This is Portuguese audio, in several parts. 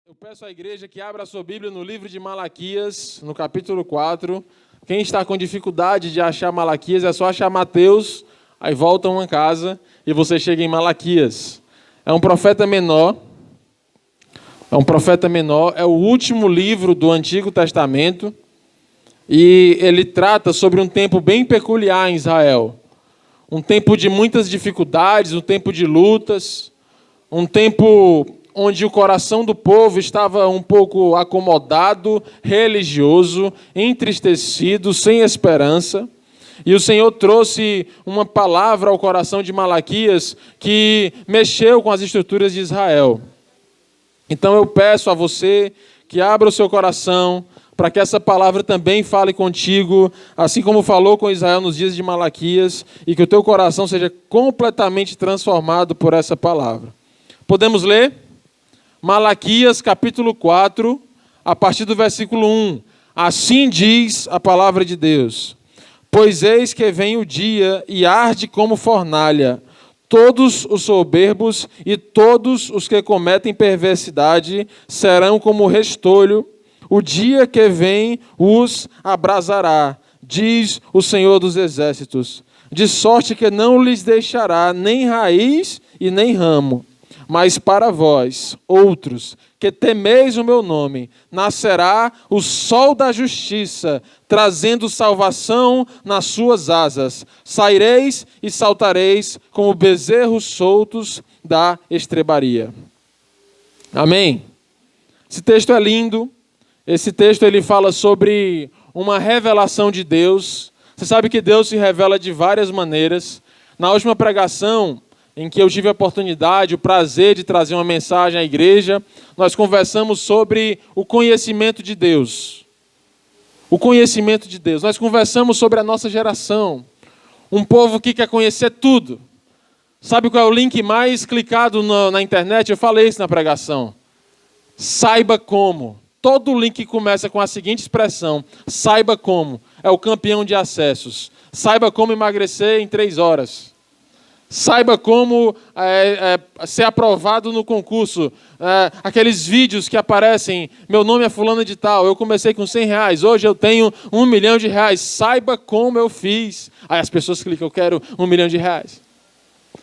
Eu peço à igreja que abra a sua Bíblia no livro de Malaquias, no capítulo 4. Quem está com dificuldade de achar Malaquias, é só achar Mateus, aí volta uma casa e você chega em Malaquias. É um profeta menor, é o último livro do Antigo Testamento e ele trata sobre um tempo bem peculiar em Israel. Um tempo de muitas dificuldades, um tempo de lutas, um tempo onde o coração do povo estava um pouco acomodado, religioso, entristecido, sem esperança. E o Senhor trouxe uma palavra ao coração de Malaquias que mexeu com as estruturas de Israel. Então eu peço a você que abra o seu coração para que essa palavra também fale contigo, assim como falou com Israel nos dias de Malaquias, e que o teu coração seja completamente transformado por essa palavra. Podemos ler? Malaquias capítulo 4, a partir do versículo 1. Assim diz a palavra de Deus: Pois eis que vem o dia e arde como fornalha. Todos os soberbos e todos os que cometem perversidade serão como restolho. O dia que vem os abrasará, diz o Senhor dos Exércitos. De sorte que não lhes deixará nem raiz e nem ramo. Mas para vós, outros, que temeis o meu nome, nascerá o sol da justiça, trazendo salvação nas suas asas. Saireis e saltareis como bezerros soltos da estrebaria. Amém? Esse texto é lindo. Esse texto ele fala sobre uma revelação de Deus. Você sabe que Deus se revela de várias maneiras. Na última pregação, em que eu tive a oportunidade, o prazer de trazer uma mensagem à igreja, nós conversamos sobre o conhecimento de Deus. O conhecimento de Deus. Nós conversamos sobre a nossa geração. Um povo que quer conhecer tudo. Sabe qual é o link mais clicado na internet? Eu falei isso na pregação. Saiba como. Todo link começa com a seguinte expressão: saiba como. É o campeão de acessos. Saiba como emagrecer em 3 horas. Saiba como ser aprovado no concurso. Aqueles vídeos que aparecem, meu nome é fulano de tal, eu comecei com R$100, hoje eu tenho R$1 milhão. Saiba como eu fiz. Aí as pessoas clicam, eu quero R$1 milhão.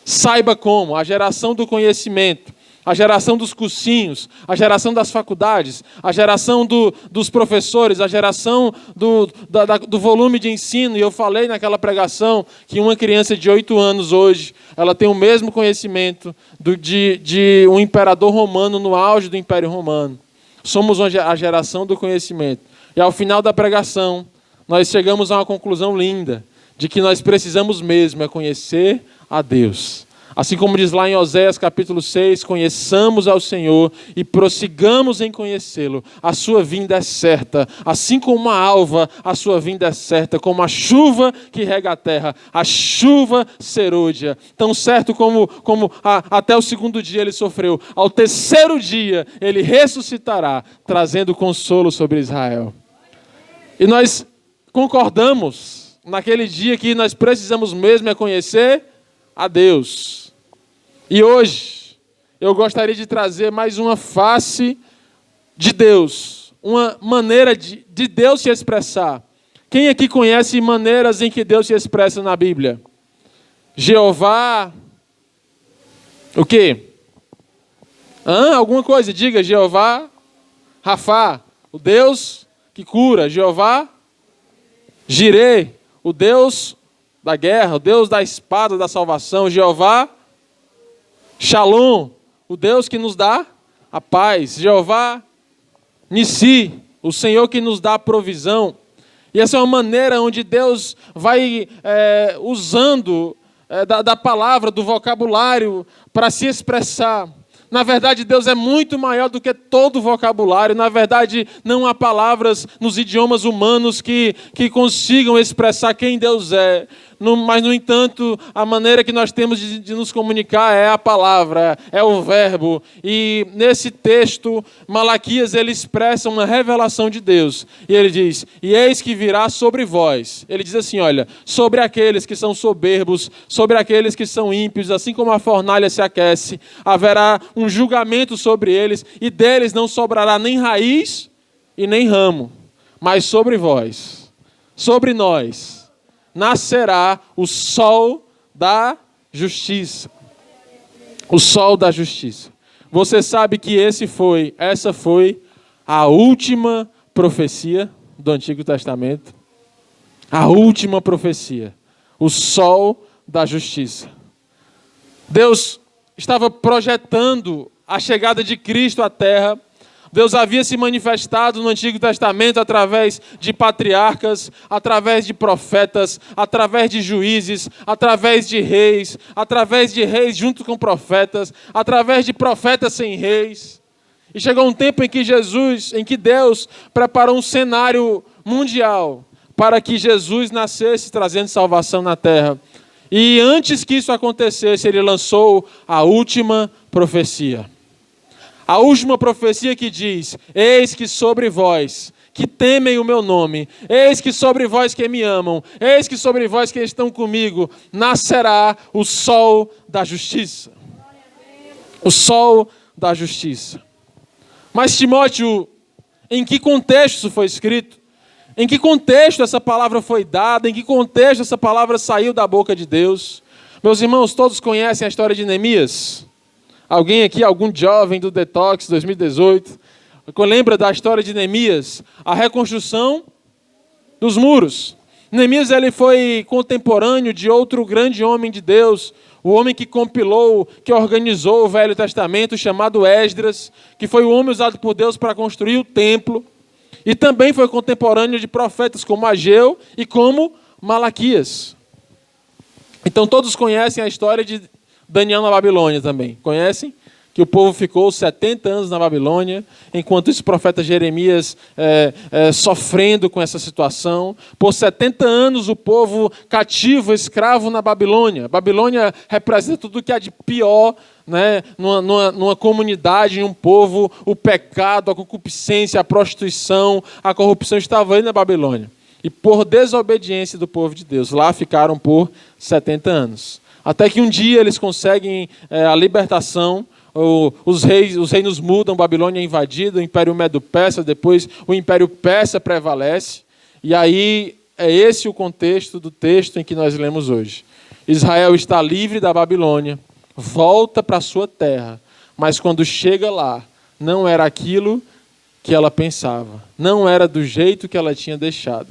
Saiba como, a geração do conhecimento. A geração dos cursinhos, a geração das faculdades, a geração dos professores, a geração do volume de ensino. E eu falei naquela pregação que uma criança de 8 anos hoje, ela tem o mesmo conhecimento de um imperador romano no auge do Império Romano. Somos a geração do conhecimento. E ao final da pregação, nós chegamos a uma conclusão linda, de que nós precisamos mesmo conhecer a Deus. Assim como diz lá em Oséias capítulo 6, conheçamos ao Senhor e prossigamos em conhecê-lo. A sua vinda é certa, assim como a alva, a sua vinda é certa, como a chuva que rega a terra, a chuva serôdia. Tão certo como até o 2º dia ele sofreu, ao 3º dia ele ressuscitará, trazendo consolo sobre Israel. E nós concordamos naquele dia que nós precisamos mesmo conhecer a Deus. E hoje eu gostaria de trazer mais uma face de Deus, uma maneira de Deus se expressar. Quem aqui conhece maneiras em que Deus se expressa na Bíblia? Jeová, o quê? Alguma coisa, diga. Jeová Rafá, o Deus que cura. Jeová Jirê, o Deus da guerra, o Deus da espada da salvação. Jeová Shalom, o Deus que nos dá a paz. Jeová Nissi, o Senhor que nos dá a provisão. E essa é uma maneira onde Deus vai usando da palavra, do vocabulário, para se expressar. Na verdade, Deus é muito maior do que todo vocabulário. Na verdade, não há palavras nos idiomas humanos que consigam expressar quem Deus é. mas, no entanto, a maneira que nós temos de nos comunicar é a palavra, é o verbo. E nesse texto, Malaquias ele expressa uma revelação de Deus. E ele diz, e eis que virá sobre vós. Ele diz assim, olha, sobre aqueles que são soberbos, sobre aqueles que são ímpios, assim como a fornalha se aquece, haverá um julgamento sobre eles, e deles não sobrará nem raiz e nem ramo, mas sobre vós, sobre nós, nascerá o sol da justiça. O sol da justiça. Você sabe que essa foi a última profecia do Antigo Testamento? A última profecia. O sol da justiça. Deus estava projetando a chegada de Cristo à terra. Deus havia se manifestado no Antigo Testamento através de patriarcas, através de profetas, através de juízes, através de reis junto com profetas, através de profetas sem reis. E chegou um tempo em que Deus preparou um cenário mundial para que Jesus nascesse trazendo salvação na terra. E antes que isso acontecesse, ele lançou a última profecia. A última profecia que diz, eis que sobre vós, que temem o meu nome, eis que sobre vós que me amam, eis que sobre vós que estão comigo, nascerá o sol da justiça. O sol da justiça. Mas, Timóteo, em que contexto isso foi escrito? Em que contexto essa palavra foi dada? Em que contexto essa palavra saiu da boca de Deus? Meus irmãos, todos conhecem a história de Neemias? Alguém aqui, algum jovem do Detox 2018, lembra da história de Neemias? A reconstrução dos muros. Neemias ele foi contemporâneo de outro grande homem de Deus, o homem que compilou, que organizou o Velho Testamento, chamado Esdras, que foi o homem usado por Deus para construir o templo. E também foi contemporâneo de profetas como Ageu e como Malaquias. Então todos conhecem a história de Daniel na Babilônia também. Conhecem? Que o povo ficou 70 anos na Babilônia, enquanto isso o profeta Jeremias sofrendo com essa situação. Por 70 anos o povo cativo, escravo na Babilônia. Babilônia representa tudo que há de pior, né? numa comunidade, em um povo, o pecado, a concupiscência, a prostituição, a corrupção estava aí na Babilônia. E por desobediência do povo de Deus, lá ficaram por 70 anos. Até que um dia eles conseguem a libertação, os reinos mudam, Babilônia é invadida, o Império Medo-Persa, depois o Império Persa prevalece, e aí é esse o contexto do texto em que nós lemos hoje. Israel está livre da Babilônia, volta para a sua terra, mas quando chega lá, não era aquilo que ela pensava, não era do jeito que ela tinha deixado.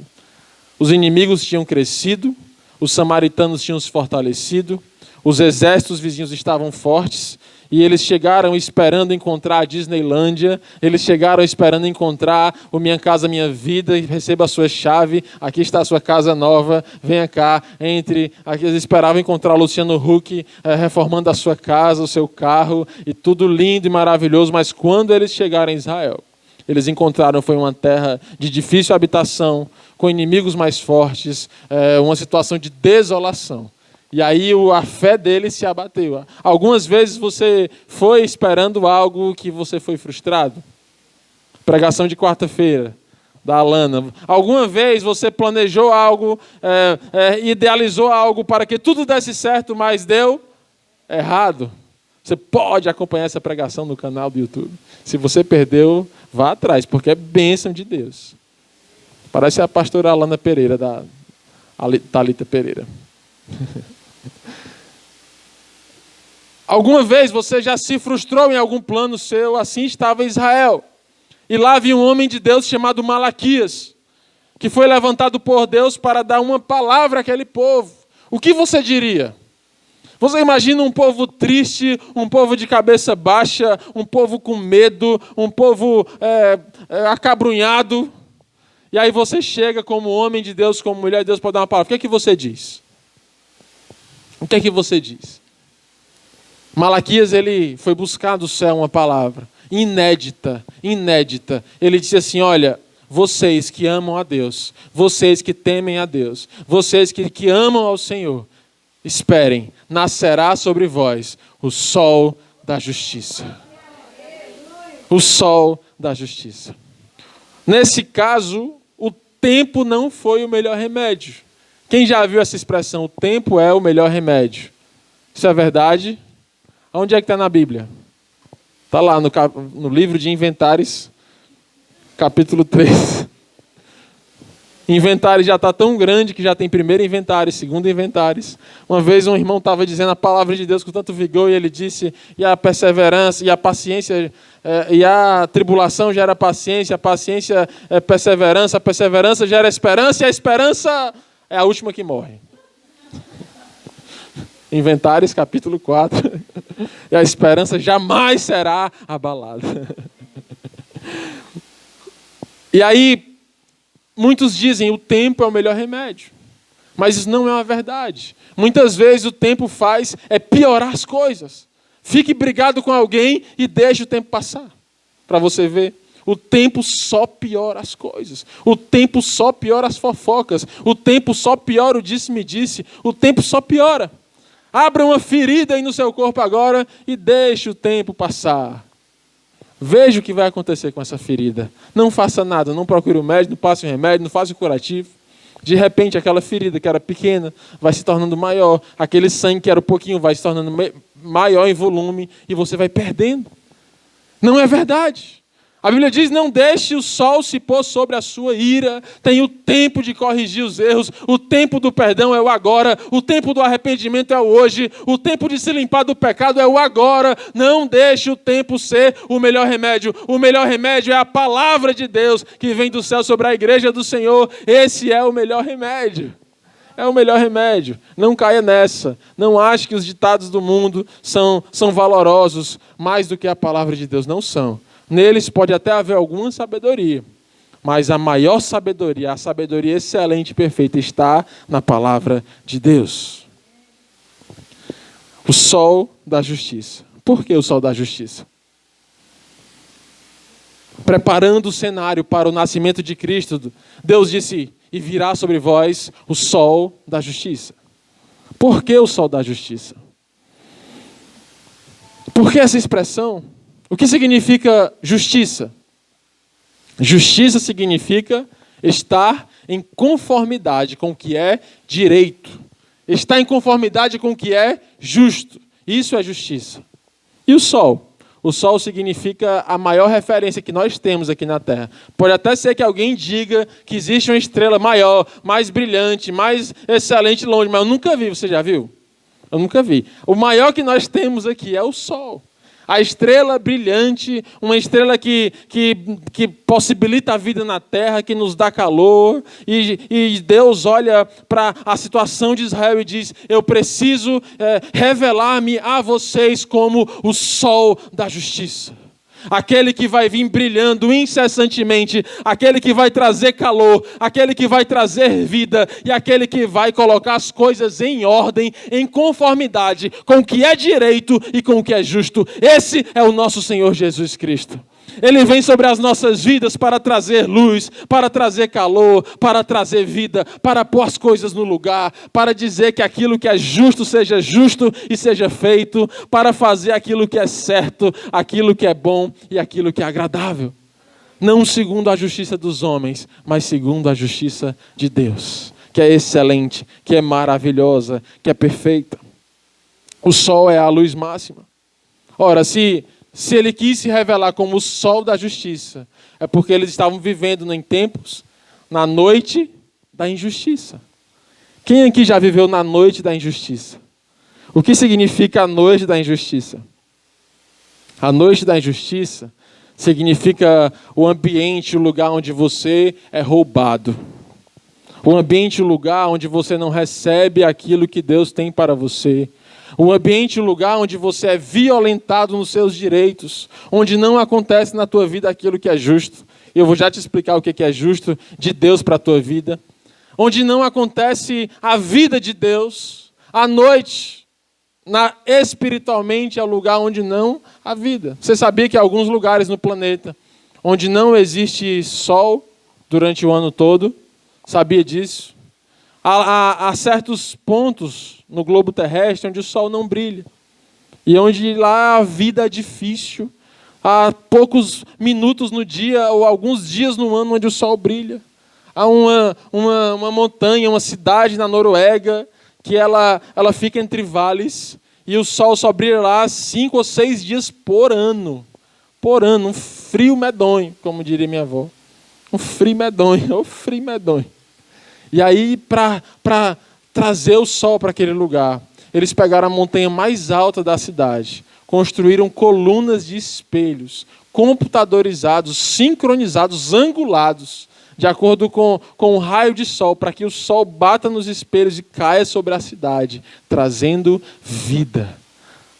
Os inimigos tinham crescido, os samaritanos tinham se fortalecido, os exércitos vizinhos estavam fortes, e eles chegaram esperando encontrar a Disneylândia, eles chegaram esperando encontrar o Minha Casa Minha Vida, e receba a sua chave, aqui está a sua casa nova, venha cá, entre. Aqui eles esperavam encontrar o Luciano Huck reformando a sua casa, o seu carro, e tudo lindo e maravilhoso, mas quando eles chegaram em Israel, eles encontraram foi uma terra de difícil habitação, com inimigos mais fortes, uma situação de desolação. E aí a fé deles se abateu. Algumas vezes você foi esperando algo que você foi frustrado. Pregação de quarta-feira, da Alana. Alguma vez você planejou algo, idealizou algo para que tudo desse certo, mas deu errado. Você pode acompanhar essa pregação no canal do YouTube. Se você perdeu, vá atrás, porque é bênção de Deus. Parece a pastora Alana Pereira, da Thalita Pereira. Alguma vez você já se frustrou em algum plano seu, assim estava Israel. E lá havia um homem de Deus chamado Malaquias, que foi levantado por Deus para dar uma palavra àquele povo. O que você diria? Você imagina um povo triste, um povo de cabeça baixa, um povo com medo, um povo acabrunhado. E aí você chega como homem de Deus, como mulher de Deus, para dar uma palavra. O que é que você diz? O que é que você diz? Malaquias, ele foi buscar do céu uma palavra inédita. Ele disse assim, olha, vocês que amam a Deus, vocês que temem a Deus, vocês que amam ao Senhor, esperem, nascerá sobre vós o sol da justiça. O sol da justiça. Nesse caso, o tempo não foi o melhor remédio. Quem já viu essa expressão, o tempo é o melhor remédio? Isso é verdade? Onde é que está na Bíblia? Está lá no livro de Inventários, capítulo 3. Inventário já está tão grande que já tem primeiro inventário, segundo inventário. Uma vez um irmão estava dizendo a palavra de Deus com tanto vigor e ele disse, e a perseverança, e a paciência, e a tribulação gera paciência, a paciência é perseverança, a perseverança gera esperança, e a esperança é a última que morre. Inventários, capítulo 4. E a esperança jamais será abalada. E aí, muitos dizem o tempo é o melhor remédio. Mas isso não é uma verdade. Muitas vezes o tempo faz piorar as coisas. Fique brigado com alguém e deixe o tempo passar. Para você ver. O tempo só piora as coisas. O tempo só piora as fofocas. O tempo só piora o disse-me-disse. O tempo só piora. Abra uma ferida aí no seu corpo agora e deixe o tempo passar. Veja o que vai acontecer com essa ferida. Não faça nada, não procure o médico, não passe o remédio, não faça o curativo. De repente, aquela ferida que era pequena vai se tornando maior. Aquele sangue que era um pouquinho vai se tornando maior em volume e você vai perdendo. Não é verdade. A Bíblia diz, não deixe o sol se pôr sobre a sua ira. Tem o tempo de corrigir os erros. O tempo do perdão é o agora. O tempo do arrependimento é o hoje. O tempo de se limpar do pecado é o agora. Não deixe o tempo ser o melhor remédio. O melhor remédio é a palavra de Deus que vem do céu sobre a igreja do Senhor. Esse é o melhor remédio. É o melhor remédio. Não caia nessa. Não ache que os ditados do mundo são valorosos mais do que a palavra de Deus. Não são. Neles pode até haver alguma sabedoria, mas a maior sabedoria, a sabedoria excelente e perfeita está na palavra de Deus. O sol da justiça. Por que o sol da justiça? Preparando o cenário para o nascimento de Cristo, Deus disse, e virá sobre vós o sol da justiça. Por que o sol da justiça? Por que essa expressão? O que significa justiça? Justiça significa estar em conformidade com o que é direito. Estar em conformidade com o que é justo. Isso é justiça. E o sol? O sol significa a maior referência que nós temos aqui na Terra. Pode até ser que alguém diga que existe uma estrela maior, mais brilhante, mais excelente longe, mas eu nunca vi. Você já viu? Eu nunca vi. O maior que nós temos aqui é o sol. A estrela brilhante, uma estrela que possibilita a vida na terra, que nos dá calor. E Deus olha para a situação de Israel e diz, eu preciso revelar-me a vocês como o sol da justiça. Aquele que vai vir brilhando incessantemente, aquele que vai trazer calor, aquele que vai trazer vida e aquele que vai colocar as coisas em ordem, em conformidade com o que é direito e com o que é justo. Esse é o nosso Senhor Jesus Cristo. Ele vem sobre as nossas vidas para trazer luz, para trazer calor, para trazer vida, para pôr as coisas no lugar, para dizer que aquilo que é justo seja justo e seja feito, para fazer aquilo que é certo, aquilo que é bom e aquilo que é agradável. Não segundo a justiça dos homens, mas segundo a justiça de Deus, que é excelente, que é maravilhosa, que é perfeita. O sol é a luz máxima. Ora, se ele quis se revelar como o sol da justiça, é porque eles estavam vivendo em tempos, na noite da injustiça. Quem aqui já viveu na noite da injustiça? O que significa a noite da injustiça? A noite da injustiça significa o ambiente, o lugar onde você é roubado. O ambiente, o lugar onde você não recebe aquilo que Deus tem para você. O ambiente, o lugar onde você é violentado nos seus direitos, onde não acontece na tua vida aquilo que é justo. Eu vou já te explicar o que é justo de Deus para a tua vida. Onde não acontece a vida de Deus. À noite, espiritualmente, é o lugar onde não há vida. Você sabia que há alguns lugares no planeta onde não existe sol, durante o ano todo. Sabia disso? Há certos pontos no globo terrestre onde o sol não brilha. E onde lá a vida é difícil. Há poucos minutos no dia ou alguns dias no ano onde o sol brilha. Há uma montanha, uma cidade na Noruega que ela fica entre vales e o sol só brilha lá 5 ou 6 dias por ano. Por ano, um frio medonho, como diria minha avó. Um frio medonho, um frio medonho. E aí, para trazer o sol para aquele lugar, eles pegaram a montanha mais alta da cidade, construíram colunas de espelhos, computadorizados, sincronizados, angulados, de acordo com o raio de sol, para que o sol bata nos espelhos e caia sobre a cidade, trazendo vida.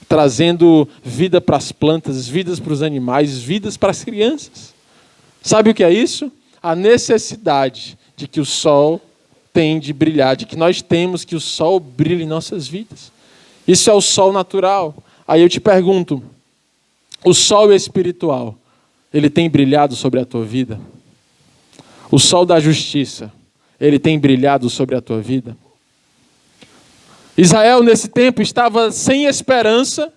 Trazendo vida para as plantas, vidas para os animais, vidas para as crianças. Sabe o que é isso? A necessidade de que o sol tem de brilhar, de que nós temos que o sol brilhe em nossas vidas. Isso é o sol natural. Aí eu te pergunto, o sol espiritual, ele tem brilhado sobre a tua vida? O sol da justiça, ele tem brilhado sobre a tua vida? Israel, nesse tempo, estava sem esperança,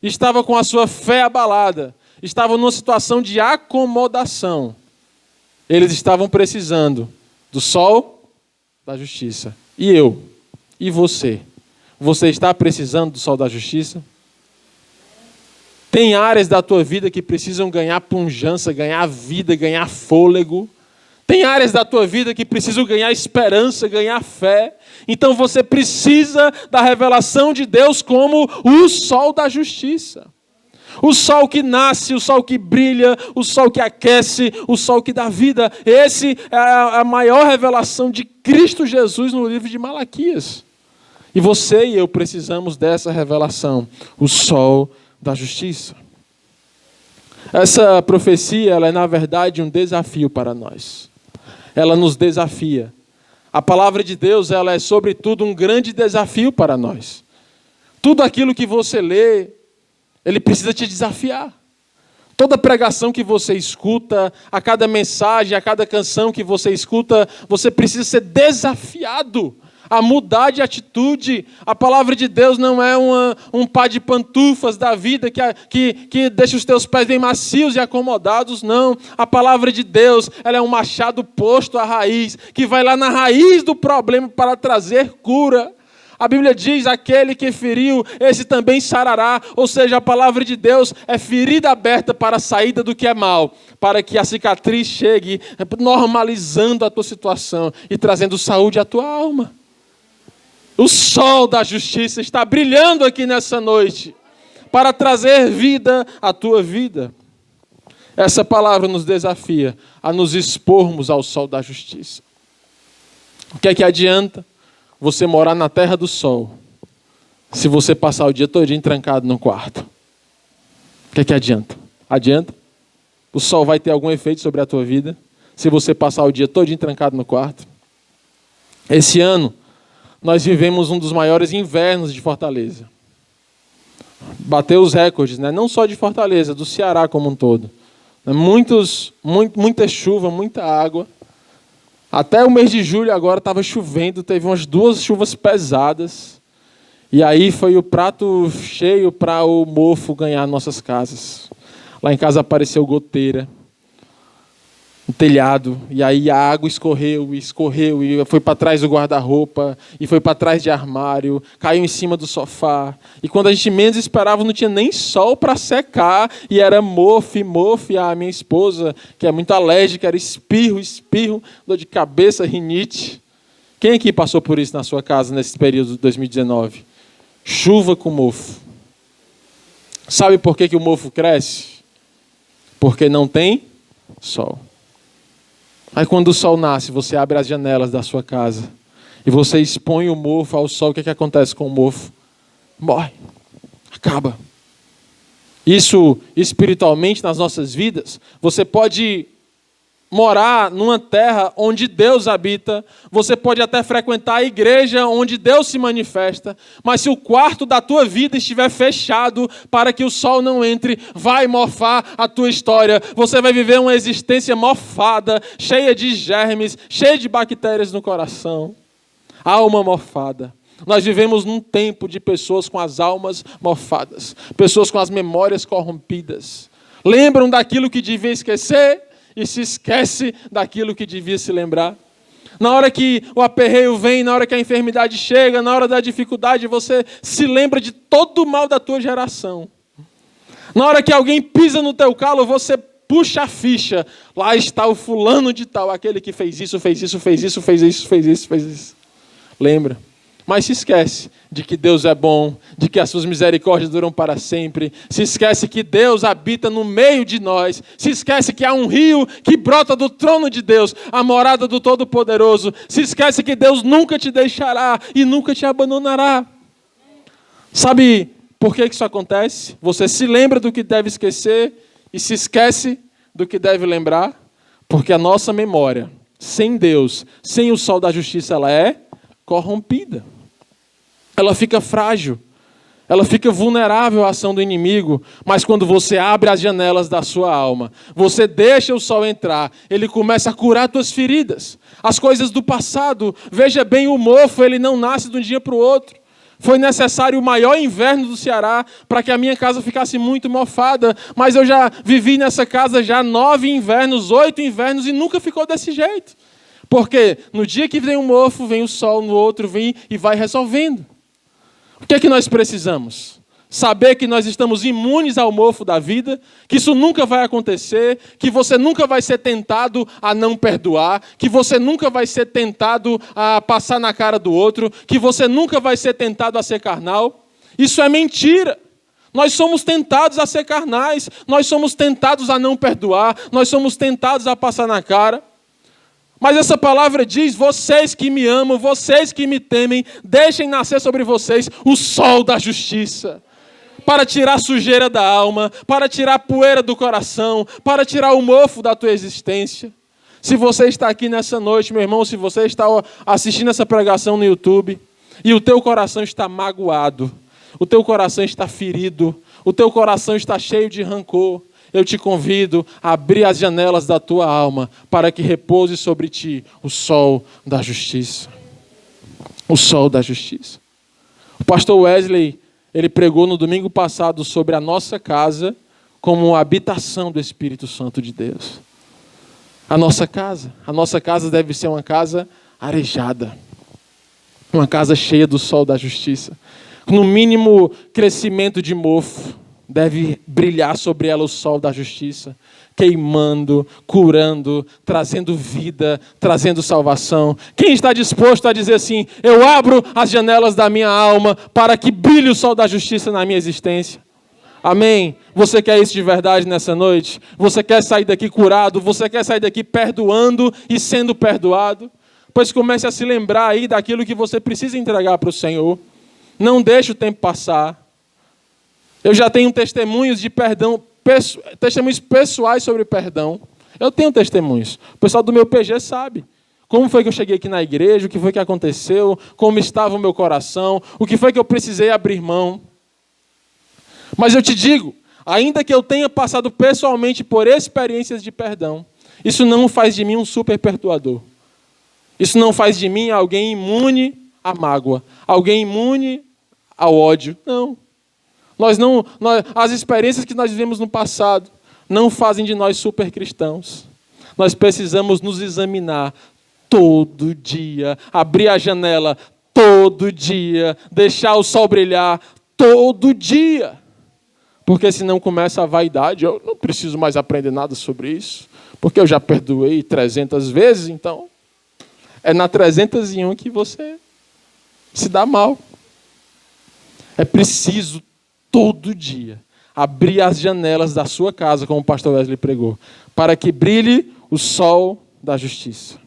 estava com a sua fé abalada, estava numa situação de acomodação. Eles estavam precisando do sol da justiça. E eu? E você? Você está precisando do sol da justiça? Tem áreas da tua vida que precisam ganhar pujança, ganhar vida, ganhar fôlego. Tem áreas da tua vida que precisam ganhar esperança, ganhar fé. Então você precisa da revelação de Deus como o sol da justiça. O sol que nasce, o sol que brilha, o sol que aquece, o sol que dá vida. Esse é a maior revelação de Cristo Jesus no livro de Malaquias. E você e eu precisamos dessa revelação, o sol da justiça. Essa profecia, ela é na verdade um desafio para nós. Ela nos desafia. A palavra de Deus, ela é sobretudo um grande desafio para nós. Tudo aquilo que você lê, ele precisa te desafiar. Toda pregação que você escuta, a cada mensagem, a cada canção que você escuta, você precisa ser desafiado a mudar de atitude. A palavra de Deus não é um par de pantufas da vida que deixa os teus pés bem macios e acomodados, não. A palavra de Deus, ela é um machado posto à raiz, que vai lá na raiz do problema para trazer cura. A Bíblia diz, aquele que feriu, esse também sarará. Ou seja, a palavra de Deus é ferida aberta para a saída do que é mal, para que a cicatriz chegue normalizando a tua situação e trazendo saúde à tua alma. O sol da justiça está brilhando aqui nessa noite para trazer vida à tua vida. Essa palavra nos desafia a nos expormos ao sol da justiça. O que é que adianta você morar na terra do sol se você passar o dia todinho trancado no quarto? O que é que adianta? Adianta? O sol vai ter algum efeito sobre a tua vida se você passar o dia todinho trancado no quarto? Esse ano, nós vivemos um dos maiores invernos de Fortaleza. Bateu os recordes, né? Não só de Fortaleza, do Ceará como um todo. Muita chuva, muita água. Até o mês de julho agora estava chovendo, teve umas 2 chuvas pesadas. E aí foi o prato cheio para o mofo ganhar nossas casas. Lá em casa apareceu goteira no telhado, e aí a água escorreu, e foi para trás do guarda-roupa, e foi para trás de armário, caiu em cima do sofá. E quando a gente menos esperava, não tinha nem sol para secar, e era mofo, e a minha esposa, que é muito alérgica, era espirro, dor de cabeça, rinite. Quem aqui passou por isso na sua casa nesse período de 2019? Chuva com mofo. Sabe por que o mofo cresce? Porque não tem sol. Aí quando o sol nasce, você abre as janelas da sua casa e você expõe o mofo ao sol. O que é que acontece com o mofo? Morre. Acaba. Isso espiritualmente nas nossas vidas, você pode morar numa terra onde Deus habita, você pode até frequentar a igreja onde Deus se manifesta, mas se o quarto da tua vida estiver fechado para que o sol não entre, vai mofar a tua história. Você vai viver uma existência mofada, cheia de germes, cheia de bactérias no coração. Alma mofada. Nós vivemos num tempo de pessoas com as almas mofadas, pessoas com as memórias corrompidas. Lembram daquilo que devia esquecer e se esquece daquilo que devia se lembrar. Na hora que o aperreio vem, na hora que a enfermidade chega, na hora da dificuldade, você se lembra de todo o mal da tua geração. Na hora que alguém pisa no teu calo, você puxa a ficha. Lá está o fulano de tal, aquele que fez isso, fez isso, fez isso, fez isso, fez isso, fez isso. Lembra? Mas se esquece de que Deus é bom, de que as suas misericórdias duram para sempre. Se esquece que Deus habita no meio de nós. Se esquece que há um rio que brota do trono de Deus, a morada do Todo-Poderoso. Se esquece que Deus nunca te deixará e nunca te abandonará. Sabe por que isso acontece? Você se lembra do que deve esquecer e se esquece do que deve lembrar? Porque a nossa memória, sem Deus, sem o sol da justiça, ela é corrompida. Ela fica frágil, ela fica vulnerável à ação do inimigo, mas quando você abre as janelas da sua alma, você deixa o sol entrar, ele começa a curar tuas feridas, as coisas do passado. Veja bem, o mofo, ele não nasce de um dia para o outro. Foi necessário o maior inverno do Ceará para que a minha casa ficasse muito mofada, mas eu já vivi nessa casa já 9 invernos, 8 invernos e nunca ficou desse jeito. Porque no dia que vem o mofo, vem o sol, no outro vem e vai resolvendo. O que é que nós precisamos? Saber que nós estamos imunes ao mofo da vida, que isso nunca vai acontecer, que você nunca vai ser tentado a não perdoar, que você nunca vai ser tentado a passar na cara do outro, que você nunca vai ser tentado a ser carnal. Isso é mentira. Nós somos tentados a ser carnais, nós somos tentados a não perdoar, nós somos tentados a passar na cara. Mas essa palavra diz: vocês que me amam, vocês que me temem, deixem nascer sobre vocês o sol da justiça, para tirar a sujeira da alma, para tirar a poeira do coração, para tirar o mofo da tua existência. Se você está aqui nessa noite, meu irmão, se você está assistindo essa pregação no YouTube, e o teu coração está magoado, o teu coração está ferido, o teu coração está cheio de rancor, eu te convido a abrir as janelas da tua alma para que repouse sobre ti o sol da justiça. O sol da justiça. O pastor Wesley, ele pregou no domingo passado sobre a nossa casa como a habitação do Espírito Santo de Deus. A nossa casa deve ser uma casa arejada. Uma casa cheia do sol da justiça. No mínimo crescimento de mofo. Deve brilhar sobre ela o sol da justiça, queimando, curando, trazendo vida, trazendo salvação. Quem está disposto a dizer assim: eu abro as janelas da minha alma para que brilhe o sol da justiça na minha existência? Amém? Você quer isso de verdade nessa noite? Você quer sair daqui curado? Você quer sair daqui perdoando e sendo perdoado? Pois comece a se lembrar aí daquilo que você precisa entregar para o Senhor. Não deixe o tempo passar. Eu já tenho testemunhos de perdão, testemunhos pessoais sobre perdão. Eu tenho testemunhos. O pessoal do meu PG sabe. Como foi que eu cheguei aqui na igreja, o que foi que aconteceu, como estava o meu coração, o que foi que eu precisei abrir mão. Mas eu te digo, ainda que eu tenha passado pessoalmente por experiências de perdão, isso não faz de mim um super perdoador. Isso não faz de mim alguém imune à mágoa, alguém imune ao ódio. Não. As experiências que nós vivemos no passado não fazem de nós super cristãos. Nós precisamos nos examinar todo dia, abrir a janela todo dia, deixar o sol brilhar todo dia. Porque senão começa a vaidade. Eu não preciso mais aprender nada sobre isso, porque eu já perdoei 300 vezes, então é na 301 que você se dá mal. É preciso todo dia abrir as janelas da sua casa, como o pastor Wesley pregou, para que brilhe o sol da justiça.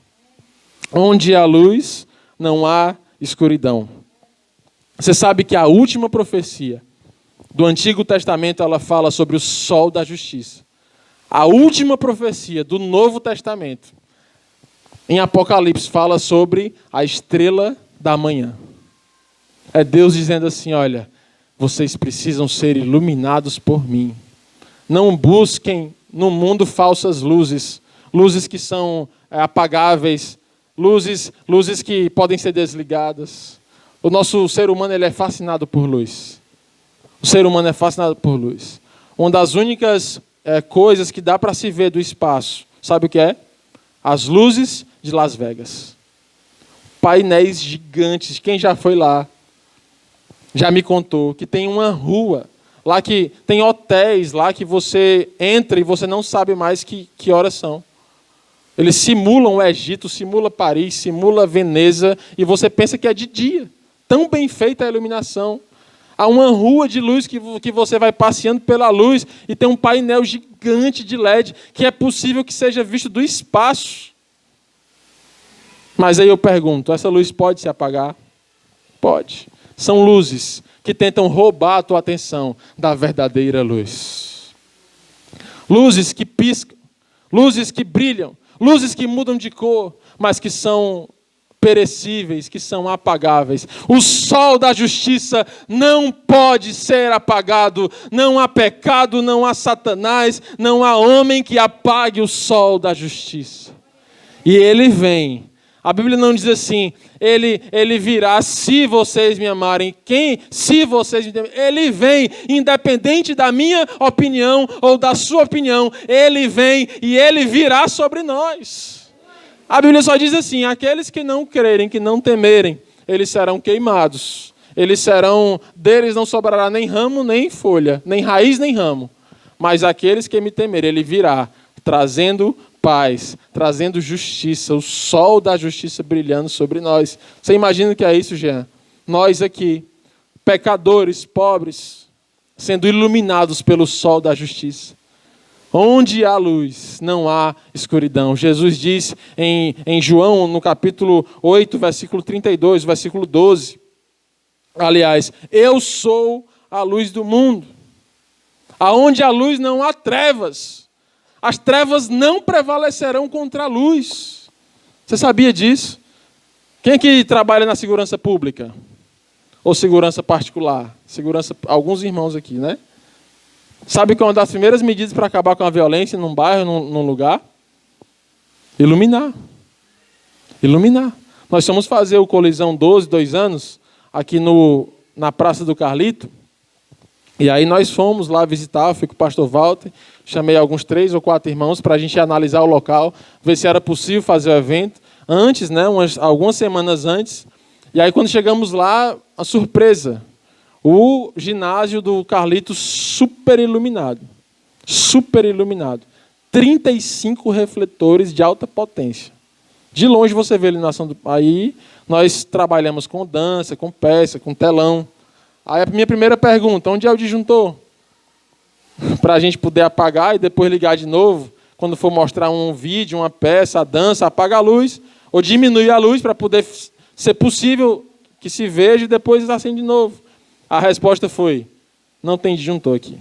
Onde há luz, não há escuridão. Você sabe que a última profecia do Antigo Testamento, ela fala sobre o sol da justiça. A última profecia do Novo Testamento, em Apocalipse, fala sobre a estrela da manhã. É Deus dizendo assim, olha, vocês precisam ser iluminados por mim. Não busquem no mundo falsas luzes, luzes que são apagáveis, luzes que podem ser desligadas. O nosso ser humano ele é fascinado por luz. O ser humano é fascinado por luz. Uma das únicas coisas que dá para se ver do espaço, sabe o que é? As luzes de Las Vegas. Painéis gigantes. Quem já foi lá já me contou que tem uma rua lá, que tem hotéis lá que você entra e você não sabe mais que horas são. Eles simulam o Egito, simula Paris, simula Veneza, e você pensa que é de dia. Tão bem feita a iluminação. Há uma rua de luz que você vai passeando pela luz e tem um painel gigante de LED que é possível que seja visto do espaço. Mas aí eu pergunto, essa luz pode se apagar? Pode. São luzes que tentam roubar a tua atenção da verdadeira luz. Luzes que piscam, luzes que brilham, luzes que mudam de cor, mas que são perecíveis, que são apagáveis. O sol da justiça não pode ser apagado. Não há pecado, não há Satanás, não há homem que apague o sol da justiça. E ele vem. A Bíblia não diz assim, ele virá se vocês me amarem. Se vocês me amarem. Ele vem, independente da minha opinião ou da sua opinião. Ele vem e ele virá sobre nós. A Bíblia só diz assim, aqueles que não crerem, que não temerem, eles serão queimados. Deles não sobrará nem ramo, nem folha, nem raiz, nem ramo. Mas aqueles que me temerem, ele virá, trazendo paz, trazendo justiça, o sol da justiça brilhando sobre nós. Você imagina o que é isso, Jean? Nós aqui, pecadores, pobres, sendo iluminados pelo sol da justiça. Onde há luz, não há escuridão. Jesus diz em João, no capítulo 8, versículo 32, versículo 12. Aliás, eu sou a luz do mundo. Aonde há luz não há trevas. As trevas não prevalecerão contra a luz. Você sabia disso? Quem aqui trabalha na segurança pública? Ou segurança particular? Alguns irmãos aqui, né? Sabe que uma das primeiras medidas para acabar com a violência num bairro, num lugar? Iluminar. Iluminar. Nós fomos fazer o Colisão 2 anos, aqui na Praça do Carlito. E aí nós fomos lá visitar, fui com o pastor Walter, chamei alguns 3 ou 4 irmãos para a gente analisar o local, ver se era possível fazer o evento. Antes, né, algumas semanas antes. E aí quando chegamos lá, a surpresa. O ginásio do Carlito super iluminado. Super iluminado. 35 refletores de alta potência. De longe você vê a iluminação. Aí nós trabalhamos com dança, com peça, com telão. Aí a minha primeira pergunta, onde é o disjuntor? Para a gente poder apagar e depois ligar de novo. Quando for mostrar um vídeo, uma peça, a dança, apaga a luz. Ou diminui a luz para poder ser possível que se veja e depois acende de novo. A resposta foi, não tem disjuntor aqui.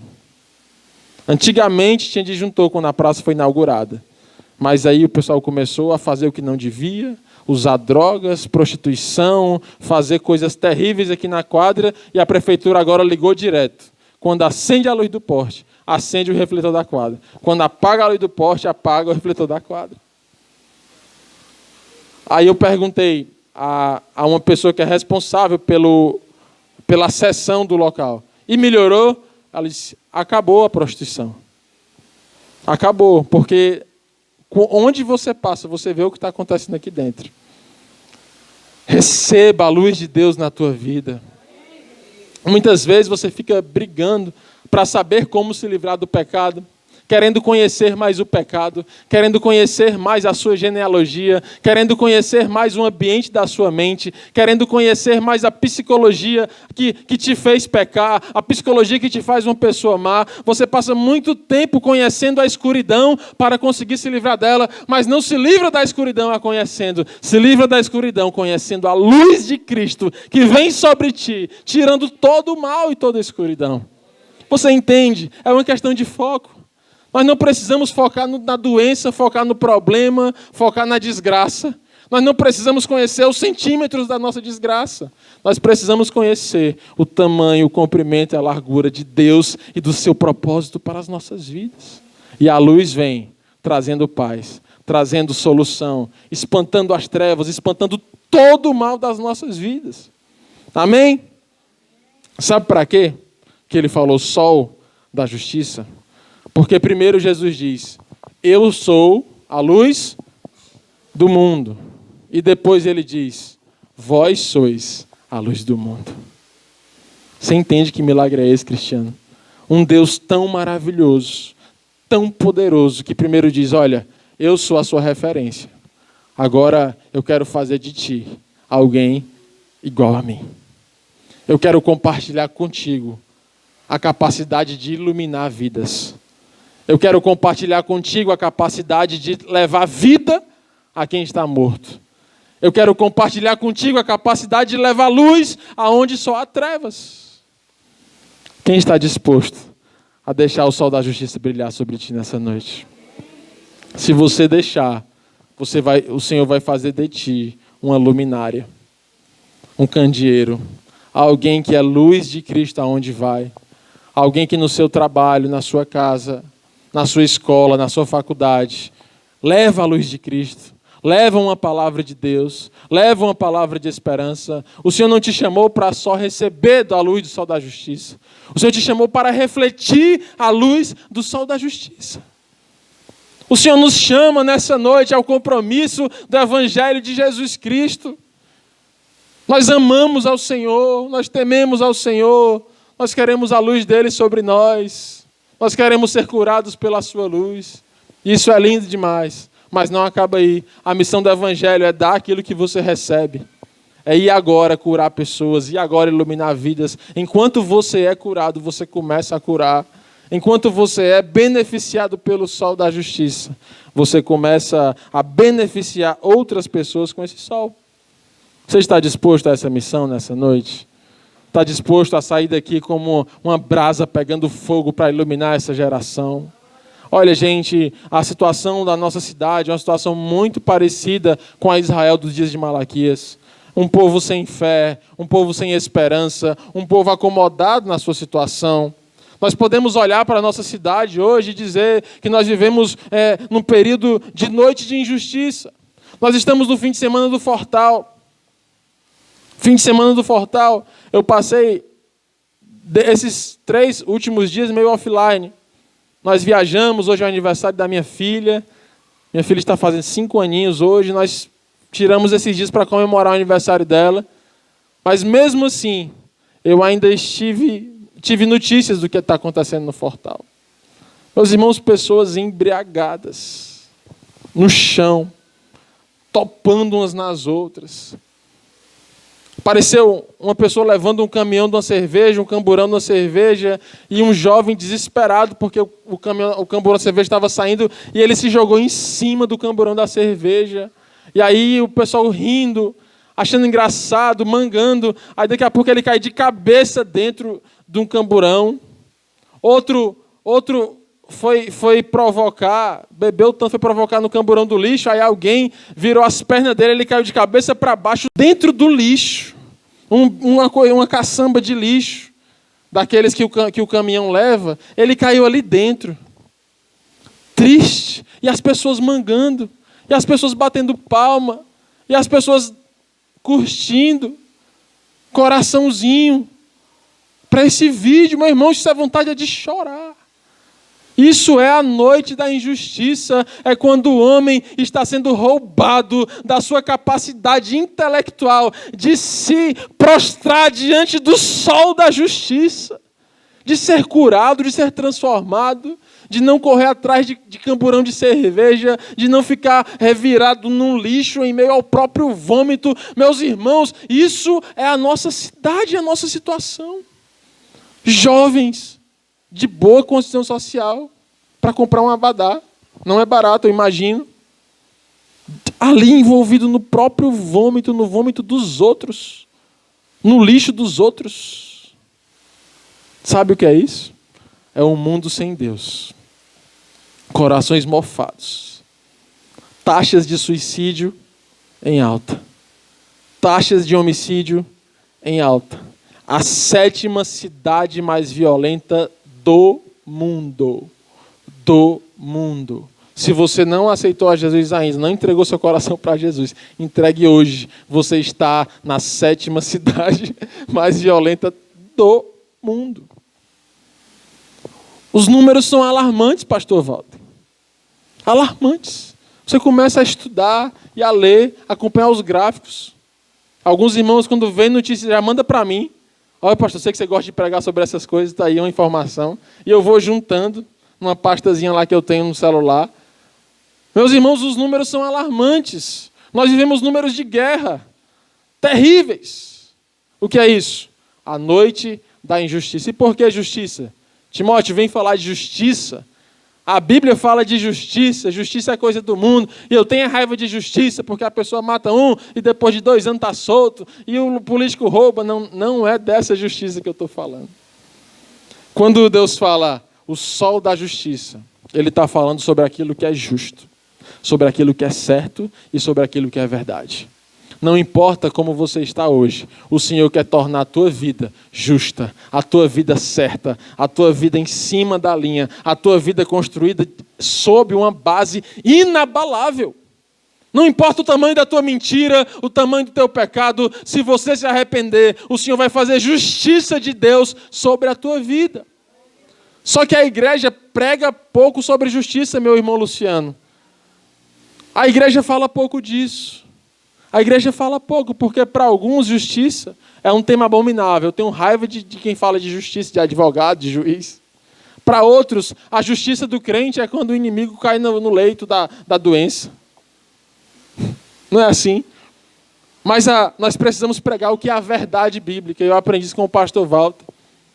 Antigamente tinha disjuntor quando a praça foi inaugurada. Mas aí o pessoal começou a fazer o que não devia, usar drogas, prostituição, fazer coisas terríveis aqui na quadra, e a prefeitura agora ligou direto. Quando acende a luz do poste, acende o refletor da quadra. Quando apaga a luz do poste, apaga o refletor da quadra. Aí eu perguntei a uma pessoa que é responsável pela seção do local. E melhorou? Ela disse, acabou a prostituição. Acabou, porque onde você passa, você vê o que está acontecendo aqui dentro. Receba a luz de Deus na tua vida. Muitas vezes você fica brigando para saber como se livrar do pecado, querendo conhecer mais o pecado, querendo conhecer mais a sua genealogia, querendo conhecer mais o ambiente da sua mente, querendo conhecer mais a psicologia que te fez pecar, a psicologia que te faz uma pessoa má. Você passa muito tempo conhecendo a escuridão para conseguir se livrar dela, mas não se livra da escuridão a conhecendo, se livra da escuridão conhecendo a luz de Cristo que vem sobre ti, tirando todo o mal e toda a escuridão. Você entende? É uma questão de foco. Nós não precisamos focar na doença, focar no problema, focar na desgraça. Nós não precisamos conhecer os centímetros da nossa desgraça. Nós precisamos conhecer o tamanho, o comprimento e a largura de Deus e do seu propósito para as nossas vidas. E a luz vem trazendo paz, trazendo solução, espantando as trevas, espantando todo o mal das nossas vidas. Amém? Sabe para quê que ele falou sol da justiça? Porque primeiro Jesus diz, eu sou a luz do mundo. E depois ele diz, vós sois a luz do mundo. Você entende que milagre é esse, Cristiano? Um Deus tão maravilhoso, tão poderoso, que primeiro diz, olha, eu sou a sua referência. Agora eu quero fazer de ti alguém igual a mim. Eu quero compartilhar contigo a capacidade de iluminar vidas. Eu quero compartilhar contigo a capacidade de levar vida a quem está morto. Eu quero compartilhar contigo a capacidade de levar luz aonde só há trevas. Quem está disposto a deixar o sol da justiça brilhar sobre ti nessa noite? Se você deixar, o Senhor vai fazer de ti uma luminária, um candeeiro, alguém que é luz de Cristo aonde vai, alguém que no seu trabalho, na sua casa, na sua escola, na sua faculdade, leva a luz de Cristo. Leva uma palavra de Deus, leva uma palavra de esperança. O Senhor não te chamou para só receber da luz do sol da justiça. O Senhor te chamou para refletir a luz do sol da justiça. O Senhor nos chama nessa noite ao compromisso do Evangelho de Jesus Cristo. Nós amamos ao Senhor, nós tememos ao Senhor, nós queremos a luz dele sobre nós. Nós queremos ser curados pela sua luz. Isso é lindo demais. Mas não acaba aí. A missão do Evangelho é dar aquilo que você recebe. É ir agora curar pessoas, ir agora iluminar vidas. Enquanto você é curado, você começa a curar. Enquanto você é beneficiado pelo sol da justiça, você começa a beneficiar outras pessoas com esse sol. Você está disposto a essa missão nessa noite? Está disposto a sair daqui como uma brasa pegando fogo para iluminar essa geração? Olha, gente, a situação da nossa cidade é uma situação muito parecida com a Israel dos dias de Malaquias. Um povo sem fé, um povo sem esperança, um povo acomodado na sua situação. Nós podemos olhar para a nossa cidade hoje e dizer que nós vivemos num período de noite de injustiça. Nós estamos no fim de semana do Fortal. Fim de semana do Fortal, eu passei esses 3 últimos dias meio offline. Nós viajamos, hoje é o aniversário da minha filha. Minha filha está fazendo 5 aninhos hoje. Nós tiramos esses dias para comemorar o aniversário dela. Mas mesmo assim, eu ainda tive notícias do que está acontecendo no Fortal. Meus irmãos, pessoas embriagadas, no chão, topando umas nas outras. Apareceu uma pessoa levando um caminhão de uma cerveja, um camburão de uma cerveja, e um jovem desesperado porque o camburão da cerveja estava saindo e ele se jogou em cima do camburão da cerveja. E aí o pessoal rindo, achando engraçado, mangando. Aí daqui a pouco ele cai de cabeça dentro de um camburão. Outro foi provocar, bebeu tanto, foi provocar no camburão do lixo, aí alguém virou as pernas dele, ele caiu de cabeça para baixo dentro do lixo. Uma caçamba de lixo, daqueles que o caminhão leva, ele caiu ali dentro. Triste. E as pessoas mangando, e as pessoas batendo palma, e as pessoas curtindo, coraçãozinho. Para esse vídeo, meu irmão, isso é vontade de chorar. Isso é a noite da injustiça, é quando o homem está sendo roubado da sua capacidade intelectual de se prostrar diante do sol da justiça, de ser curado, de ser transformado, de não correr atrás de camburão de cerveja, de não ficar revirado num lixo em meio ao próprio vômito. Meus irmãos, isso é a nossa cidade, a nossa situação. Jovens de boa condição social para comprar um abadá. Não é barato, eu imagino. Ali envolvido no próprio vômito, no vômito dos outros, no lixo dos outros. Sabe o que é isso? É um mundo sem Deus. Corações mofados. Taxas de suicídio em alta. Taxas de homicídio em alta. A 7ª cidade mais violenta do mundo. Do mundo. Se você não aceitou a Jesus ainda, não entregou seu coração para Jesus, entregue hoje. Você está na 7ª cidade mais violenta do mundo. Os números são alarmantes, pastor Walter. Alarmantes. Você começa a estudar e a ler, acompanhar os gráficos. Alguns irmãos, quando vêem notícias, já manda para mim. Olha, pastor, sei que você gosta de pregar sobre essas coisas, está aí uma informação. E eu vou juntando numa pastazinha lá que eu tenho no celular. Meus irmãos, os números são alarmantes. Nós vivemos números de guerra terríveis. O que é isso? A noite da injustiça. E por que justiça? Timóteo, vem falar de justiça. A Bíblia fala de justiça. Justiça é coisa do mundo. E eu tenho raiva de justiça porque a pessoa mata um e depois de 2 anos está solto. E o político rouba. Não é dessa justiça que eu estou falando. Quando Deus fala o sol da justiça, Ele está falando sobre aquilo que é justo, sobre aquilo que é certo e sobre aquilo que é verdade. Não importa como você está hoje, o Senhor quer tornar a tua vida justa, a tua vida certa, a tua vida em cima da linha, a tua vida construída sob uma base inabalável. Não importa o tamanho da tua mentira, o tamanho do teu pecado, se você se arrepender, o Senhor vai fazer justiça de Deus sobre a tua vida. Só que a igreja prega pouco sobre justiça, meu irmão Luciano. A igreja fala pouco disso. A igreja fala pouco, porque para alguns justiça é um tema abominável. Eu tenho raiva de quem fala de justiça, de advogado, de juiz. Para outros, a justiça do crente é quando o inimigo cai no leito da doença. Não é assim? Mas nós precisamos pregar o que é a verdade bíblica. Eu aprendi isso com o pastor Walter.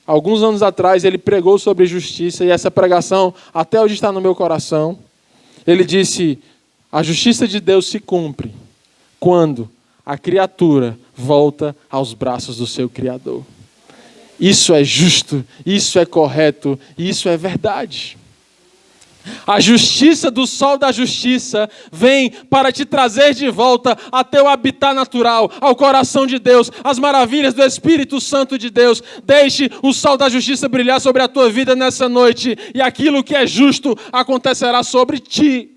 Alguns anos atrás ele pregou sobre justiça e essa pregação até hoje está no meu coração. Ele disse: a justiça de Deus se cumpre quando a criatura volta aos braços do seu Criador. Isso é justo, isso é correto, isso é verdade. A justiça do sol da justiça vem para te trazer de volta a teu habitat natural, ao coração de Deus, as maravilhas do Espírito Santo de Deus. Deixe o sol da justiça brilhar sobre a tua vida nessa noite e aquilo que é justo acontecerá sobre ti.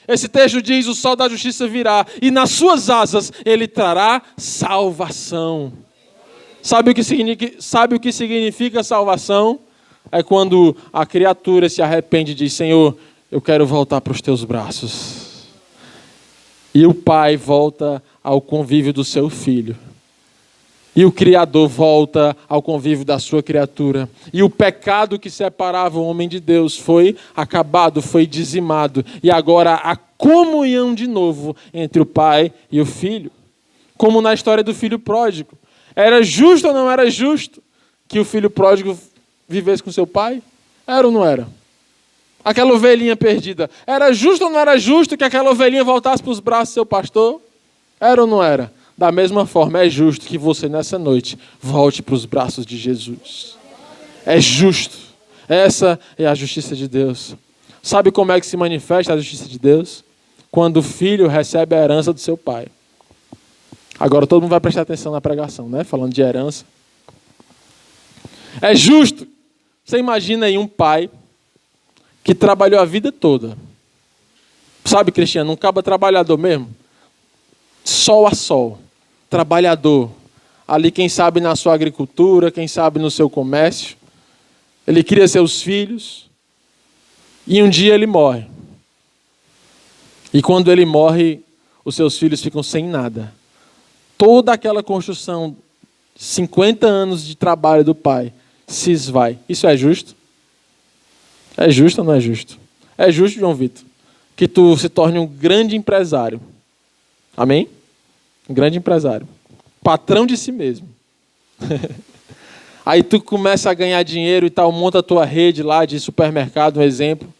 Esse texto diz: o sol da justiça virá e nas suas asas ele trará salvação. Sabe o que significa salvação? É quando a criatura se arrepende e diz: Senhor, eu quero voltar para os teus braços. E o pai volta ao convívio do seu filho. E o Criador volta ao convívio da sua criatura. E o pecado que separava o homem de Deus foi acabado, foi dizimado. E agora a comunhão de novo entre o pai e o filho. Como na história do filho pródigo. Era justo ou não era justo que o filho pródigo vivesse com seu pai? Era ou não era? Aquela ovelhinha perdida. Era justo ou não era justo que aquela ovelhinha voltasse para os braços do seu pastor? Era ou não era? Da mesma forma, é justo que você nessa noite volte para os braços de Jesus. É justo. Essa é a justiça de Deus. Sabe como é que se manifesta a justiça de Deus? Quando o filho recebe a herança do seu pai. Agora todo mundo vai prestar atenção na pregação, né? Falando de herança. É justo. Você imagina aí um pai que trabalhou a vida toda. Sabe, Cristiano, um cabo trabalhador mesmo. Sol a sol. Trabalhador. Ali, quem sabe na sua agricultura, quem sabe no seu comércio. Ele cria seus filhos. E um dia ele morre. E quando ele morre, os seus filhos ficam sem nada. Toda aquela construção, 50 anos de trabalho do pai, se esvai. Isso é justo? É justo ou não é justo? É justo, João Vitor, que tu se torne um grande empresário. Amém? Um grande empresário. Patrão de si mesmo. Aí tu começa a ganhar dinheiro e tal, monta a tua rede lá de supermercado, um exemplo.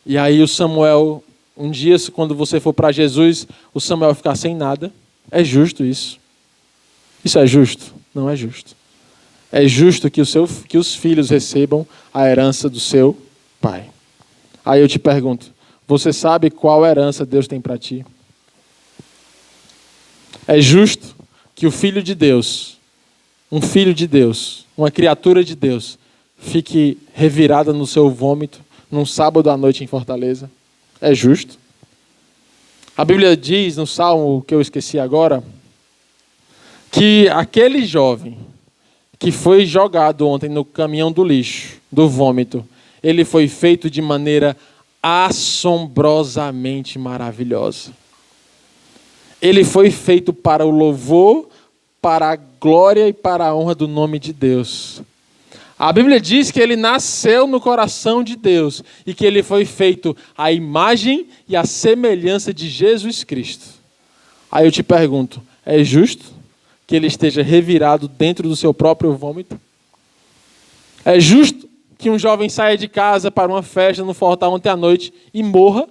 E aí o Samuel, um dia, quando você for para Jesus, o Samuel ficar sem nada. É justo isso? Isso é justo? Não é justo. É justo que os filhos recebam a herança do seu pai. Aí eu te pergunto, você sabe qual herança Deus tem para ti. É justo que o Filho de Deus, um filho de Deus, uma criatura de Deus, fique revirada no seu vômito num sábado à noite em Fortaleza? É justo? A Bíblia diz no Salmo que eu esqueci agora, que aquele jovem que foi jogado ontem no caminhão do lixo, do vômito, ele foi feito de maneira assombrosamente maravilhosa. Ele foi feito para o louvor, para a glória e para a honra do nome de Deus. A Bíblia diz que ele nasceu no coração de Deus e que ele foi feito à imagem e à semelhança de Jesus Cristo. Aí eu te pergunto, é justo que ele esteja revirado dentro do seu próprio vômito? É justo que um jovem saia de casa para uma festa no Fortal ontem à noite e morra?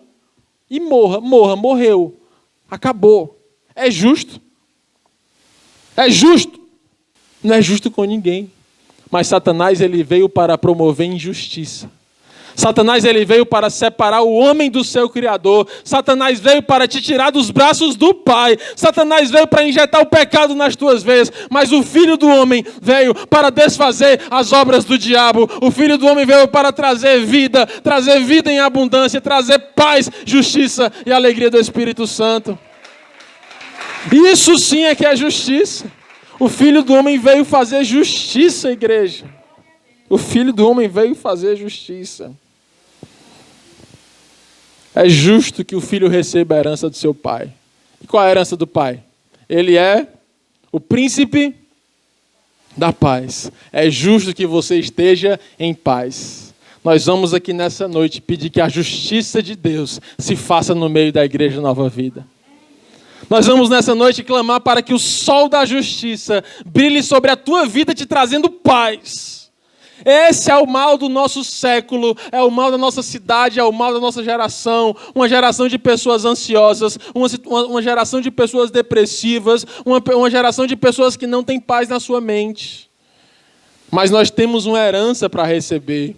Morreu. Acabou. É justo? É justo? Não é justo com ninguém. Mas Satanás, ele veio para promover injustiça. Satanás, ele veio para separar o homem do seu Criador. Satanás veio para te tirar dos braços do Pai. Satanás veio para injetar o pecado nas tuas veias. Mas o Filho do Homem veio para desfazer as obras do diabo. O Filho do Homem veio para trazer vida em abundância, trazer paz, justiça e alegria do Espírito Santo. Isso sim é que é justiça. O Filho do Homem veio fazer justiça, igreja. O Filho do Homem veio fazer justiça. É justo que o filho receba a herança do seu pai. E qual é a herança do pai? Ele é o príncipe da paz. É justo que você esteja em paz. Nós vamos aqui nessa noite pedir que a justiça de Deus se faça no meio da Igreja Nova Vida. Nós vamos nessa noite clamar para que o sol da justiça brilhe sobre a tua vida, te trazendo paz. Esse é o mal do nosso século, é o mal da nossa cidade, é o mal da nossa geração. Uma geração de pessoas ansiosas, uma geração de pessoas depressivas, uma geração de pessoas que não têm paz na sua mente. Mas nós temos uma herança para receber.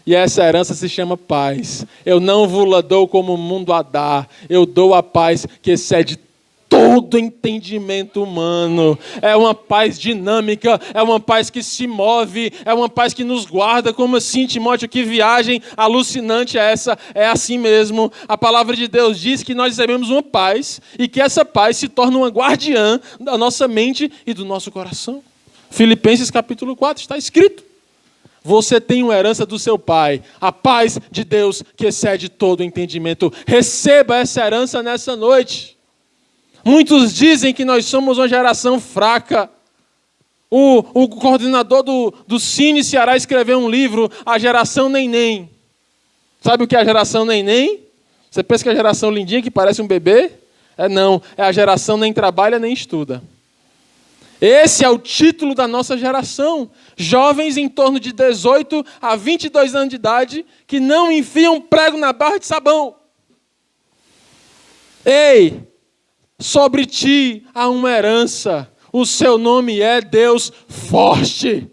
E essa herança se chama paz. Eu não vos dou como o mundo a dá. Eu dou a paz que excede todo entendimento humano. É uma paz dinâmica, é uma paz que se move, é uma paz que nos guarda. Como assim, Timóteo? Que viagem alucinante é essa? É assim mesmo. A palavra de Deus diz que nós recebemos uma paz e que essa paz se torna uma guardiã da nossa mente e do nosso coração. Filipenses capítulo 4 está escrito. Você tem uma herança do seu pai, a paz de Deus que excede todo entendimento. Receba essa herança nessa noite. Muitos dizem que nós somos uma geração fraca. O coordenador do Cine Ceará escreveu um livro, A Geração Neném. Sabe o que é a geração Neném? Você pensa que é a geração lindinha que parece um bebê? Não, é a geração nem trabalha nem estuda. Esse é o título da nossa geração. Jovens em torno de 18 a 22 anos de idade que não enfiam prego na barra de sabão. Ei! Sobre ti há uma herança. O seu nome é Deus forte.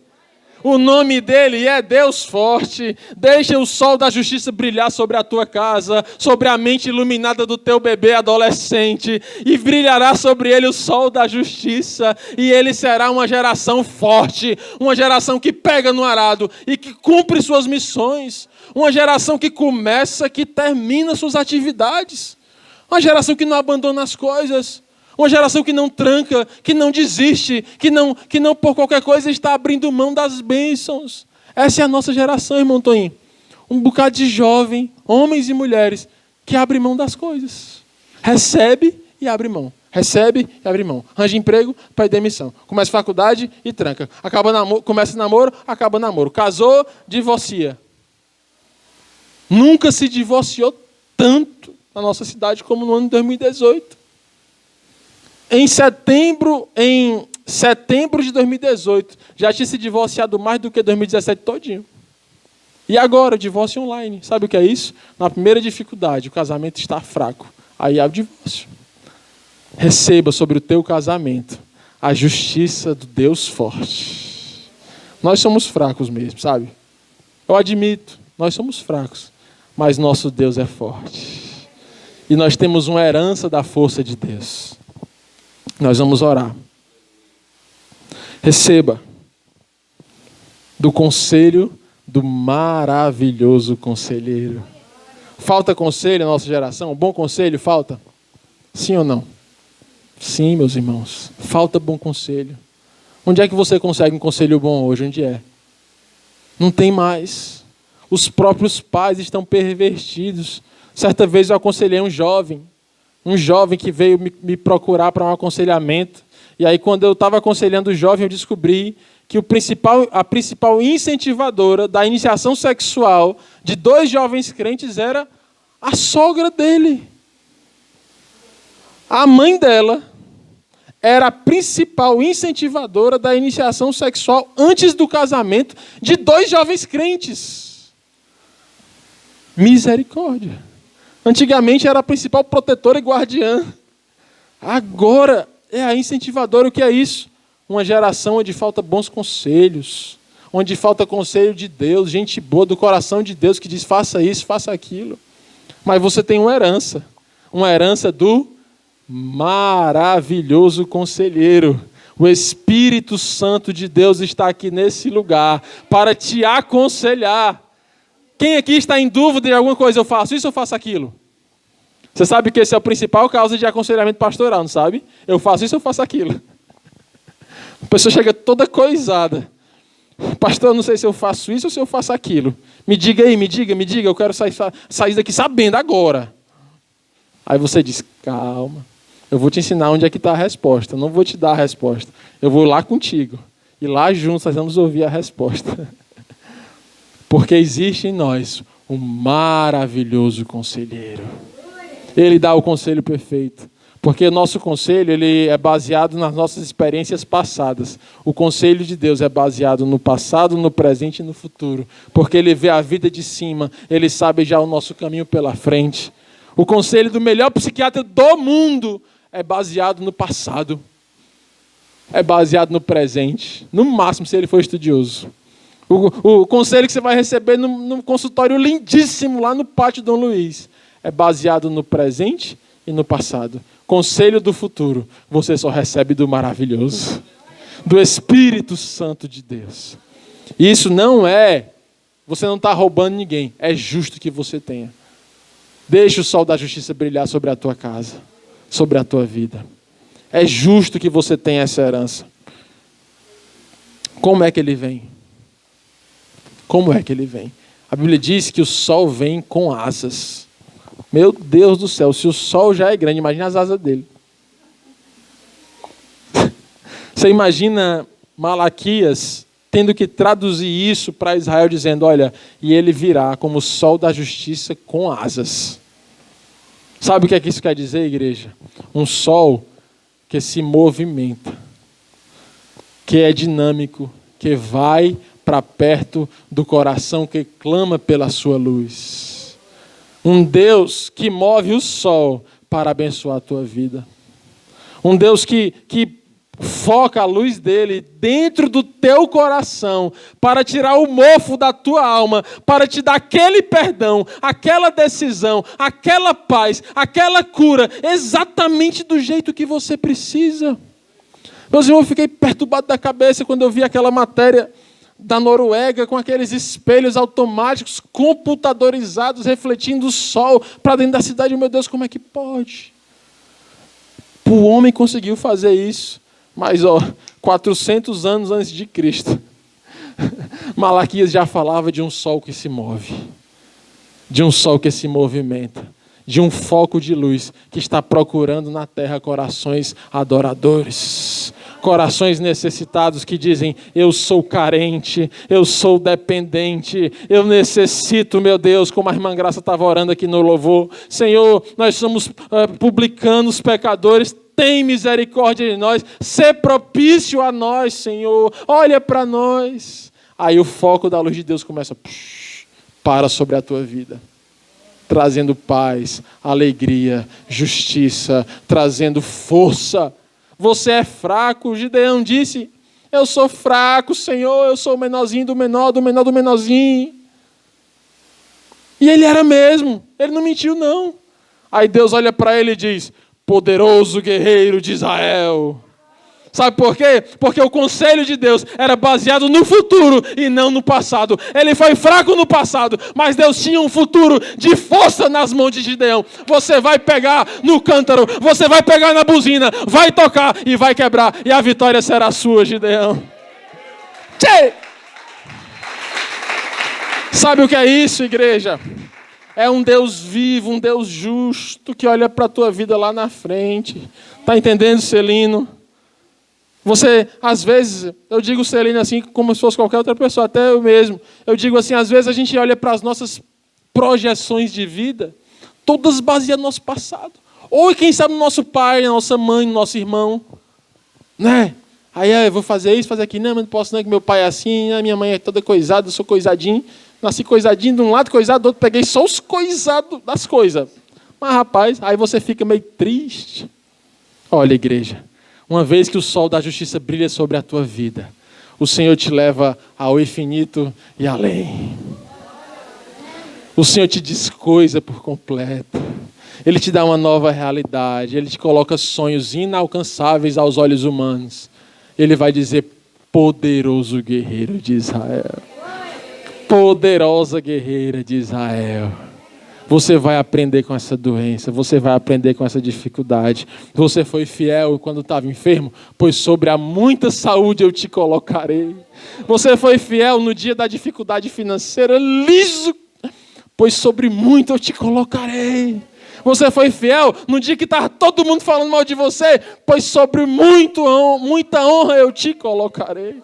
O nome dele é Deus forte. Deixa o sol da justiça brilhar sobre a tua casa, sobre a mente iluminada do teu bebê adolescente, e brilhará sobre ele o sol da justiça, e ele será uma geração forte, uma geração que pega no arado e que cumpre suas missões, uma geração que começa, que termina suas atividades. Uma geração que não abandona as coisas. Uma geração que não tranca, que não desiste, que não por qualquer coisa está abrindo mão das bênçãos. Essa é a nossa geração, irmão Toninho. Um bocado de jovem, homens e mulheres, que abrem mão das coisas. Recebe e abre mão. Recebe e abre mão. Arranja emprego, pede demissão. Começa faculdade e tranca. Começa namoro, acaba namoro. Casou, divorcia. Nunca se divorciou tanto na nossa cidade como no ano de 2018. Em setembro de 2018, já tinha se divorciado mais do que 2017 todinho. E agora, divórcio online. Sabe o que é isso? Na primeira dificuldade, o casamento está fraco. Aí há o divórcio. Receba sobre o teu casamento a justiça do Deus forte. Nós somos fracos mesmo, sabe? Eu admito, nós somos fracos. Mas nosso Deus é forte. E nós temos uma herança da força de Deus. Nós vamos orar. Receba do conselho do maravilhoso conselheiro. Falta conselho na nossa geração? Bom conselho falta? Sim ou não? Sim, meus irmãos. Falta bom conselho. Onde é que você consegue um conselho bom hoje? Onde é? Não tem mais. Os próprios pais estão pervertidos. Certa vez eu aconselhei um jovem que veio me procurar para um aconselhamento. E aí, quando eu estava aconselhando o jovem, eu descobri que a principal incentivadora da iniciação sexual de 2 jovens crentes era a sogra dele. A mãe dela era a principal incentivadora da iniciação sexual antes do casamento de 2 jovens crentes. Misericórdia. Antigamente era a principal protetora e guardiã. Agora é a incentivadora. O que é isso? Uma geração onde falta bons conselhos, onde falta conselho de Deus, gente boa do coração de Deus que diz faça isso, faça aquilo. Mas você tem uma herança do maravilhoso conselheiro. O Espírito Santo de Deus está aqui nesse lugar para te aconselhar. Quem aqui está em dúvida de alguma coisa? Eu faço isso ou faço aquilo? Você sabe que esse é a principal causa de aconselhamento pastoral, não sabe? Eu faço isso ou faço aquilo? A pessoa chega toda coisada. Pastor, eu não sei se eu faço isso ou se eu faço aquilo. Me diga aí, me diga. Eu quero sair daqui sabendo agora. Aí você diz, calma. Eu vou te ensinar onde é que está a resposta. Eu não vou te dar a resposta. Eu vou lá contigo. E lá juntos nós vamos ouvir a resposta. Porque existe em nós um maravilhoso conselheiro. Ele dá o conselho perfeito. Porque o nosso conselho ele é baseado nas nossas experiências passadas. O conselho de Deus é baseado no passado, no presente e no futuro. Porque ele vê a vida de cima. Ele sabe já o nosso caminho pela frente. O conselho do melhor psiquiatra do mundo é baseado no passado. É baseado no presente. No máximo, se ele for estudioso. O conselho que você vai receber num consultório lindíssimo lá no Pátio Dom Luiz é baseado no presente e no passado. Conselho do futuro, você só recebe do maravilhoso, do Espírito Santo de Deus. Isso não é, você não está roubando ninguém, é justo que você tenha. Deixa o sol da justiça brilhar sobre a tua casa, sobre a tua vida. É justo que você tenha essa herança. Como é que ele vem? Como é que ele vem? A Bíblia diz que o sol vem com asas. Meu Deus do céu, se o sol já é grande, imagina as asas dele. Você imagina Malaquias tendo que traduzir isso para Israel, dizendo, olha, e ele virá como o sol da justiça com asas. Sabe o que é que isso quer dizer, igreja? Um sol que se movimenta, que é dinâmico, que vai para perto do coração que clama pela sua luz. Um Deus que move o sol para abençoar a tua vida. Um Deus que foca a luz dele dentro do teu coração para tirar o mofo da tua alma, para te dar aquele perdão, aquela decisão, aquela paz, aquela cura, exatamente do jeito que você precisa. Meus irmãos, eu fiquei perturbado da cabeça quando eu vi aquela matéria da Noruega com aqueles espelhos automáticos, computadorizados, refletindo o sol para dentro da cidade. Meu Deus, como é que pode? O homem conseguiu fazer isso, mas 400 anos antes de Cristo, Malaquias já falava de um sol que se move, de um sol que se movimenta, de um foco de luz que está procurando na terra corações adoradores. Corações necessitados que dizem, eu sou carente, eu sou dependente, eu necessito, meu Deus, como a irmã Graça estava orando aqui no louvor. Senhor, nós somos publicanos, pecadores, tem misericórdia de nós, sê propício a nós, Senhor, olha para nós. Aí o foco da luz de Deus começa, para sobre a tua vida. Trazendo paz, alegria, justiça, trazendo força. Você é fraco, Gideão disse, eu sou fraco, Senhor, eu sou o menorzinho do menor, do menor do menorzinho. E ele era mesmo, ele não mentiu não. Aí Deus olha para ele e diz: poderoso guerreiro de Israel. Sabe por quê? Porque o conselho de Deus era baseado no futuro e não no passado. Ele foi fraco no passado, mas Deus tinha um futuro de força nas mãos de Gideão. Você vai pegar no cântaro, você vai pegar na buzina, vai tocar e vai quebrar. E a vitória será sua, Gideão. Tchê! Sabe o que é isso, igreja? É um Deus vivo, um Deus justo que olha para a tua vida lá na frente. Está entendendo, Celino? Você, às vezes, eu digo Celino assim como se fosse qualquer outra pessoa, até eu mesmo. Eu digo assim, às vezes a gente olha para as nossas projeções de vida, todas baseadas no nosso passado. Ou quem sabe no nosso pai, na nossa mãe, no nosso irmão. Né? Aí eu vou fazer isso, fazer aquilo. Não, mas não posso não, que meu pai é assim, minha mãe é toda coisada, eu sou coisadinho. Nasci coisadinho de um lado, coisado do outro, peguei só os coisados das coisas. Mas, rapaz, aí você fica meio triste. Olha, igreja, uma vez que o sol da justiça brilha sobre a tua vida, o Senhor te leva ao infinito e além. O Senhor te descoisa por completo. Ele te dá uma nova realidade. Ele te coloca sonhos inalcançáveis aos olhos humanos. Ele vai dizer, poderoso guerreiro de Israel. Poderosa guerreira de Israel. Você vai aprender com essa doença, você vai aprender com essa dificuldade. Você foi fiel quando estava enfermo, pois sobre a muita saúde eu te colocarei. Você foi fiel no dia da dificuldade financeira, liso, pois sobre muito eu te colocarei. Você foi fiel no dia que estava todo mundo falando mal de você, pois sobre muita honra eu te colocarei.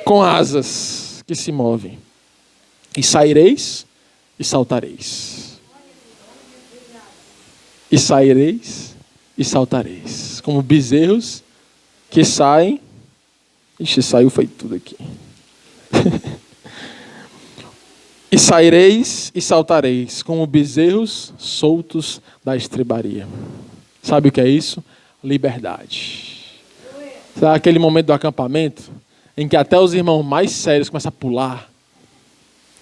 Com asas que se movem. E saireis e saltareis. E saireis e saltareis. Como bezerros que saem. Ixi, saiu, foi tudo aqui. E saireis e saltareis, como bezerros soltos da estrebaria. Sabe o que é isso? Liberdade. Sabe aquele momento do acampamento em que até os irmãos mais sérios começam a pular?